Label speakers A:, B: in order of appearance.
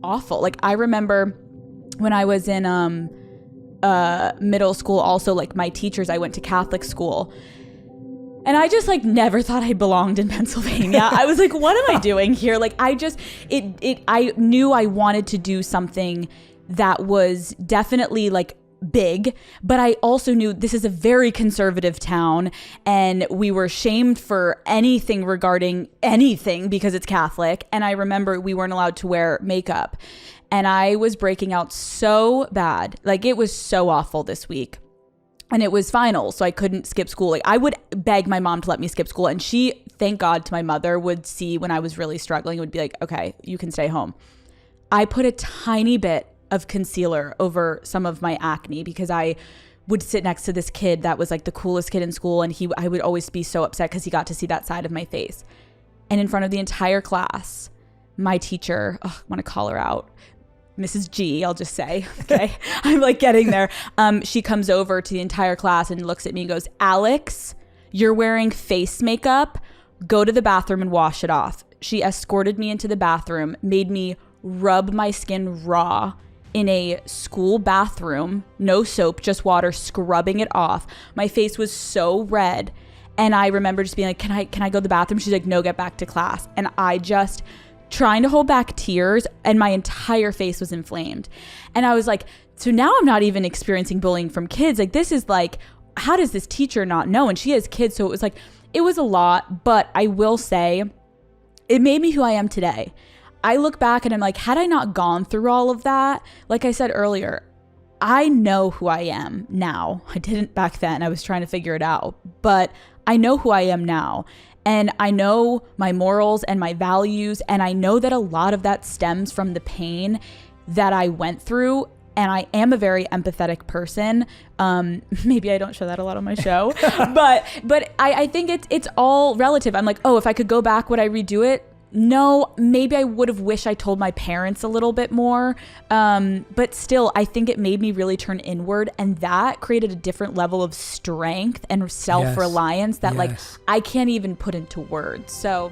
A: awful. Like I remember when I was in middle school, also like my teachers, I went to Catholic school. And I just like never thought I belonged in Pennsylvania. I was like, what am I doing here? Like I knew I wanted to do something that was definitely like big, but I also knew this is a very conservative town and we were shamed for anything regarding anything because it's Catholic. And I remember we weren't allowed to wear makeup and I was breaking out so bad. Like it was so awful this week. And it was finals, so I couldn't skip school. Like I would beg my mom to let me skip school. And she, thank God to my mother, would see when I was really struggling, would be like, okay, you can stay home. I put a tiny bit of concealer over some of my acne because I would sit next to this kid that was like the coolest kid in school. And I would always be so upset because he got to see that side of my face. And in front of the entire class, my teacher, I want to call her out, Mrs. G, I'll just say, okay, I'm like getting there. She comes over to the entire class and looks at me and goes, Alex, you're wearing face makeup. Go to the bathroom and wash it off. She escorted me into the bathroom, made me rub my skin raw in a school bathroom, no soap, just water, scrubbing it off. My face was so red. And I remember just being like, can I go to the bathroom? She's like, no, get back to class. And I just trying to hold back tears and my entire face was inflamed. And I was like, so now I'm not even experiencing bullying from kids. Like this is like, how does this teacher not know? And she has kids. So it was like, it was a lot, but I will say it made me who I am today. I look back and I'm like, had I not gone through all of that, like I said earlier, I know who I am now. I didn't back then. I was trying to figure it out, but I know who I am now. And I know my morals and my values. And I know that a lot of that stems from the pain that I went through. And I am a very empathetic person. Maybe I don't show that a lot on my show, but I think it's all relative. I'm like, oh, if I could go back, would I redo it? No, maybe I would have wished I told my parents a little bit more. But still, I think it made me really turn inward. And that created a different level of strength and self-reliance that like I can't even put into words. So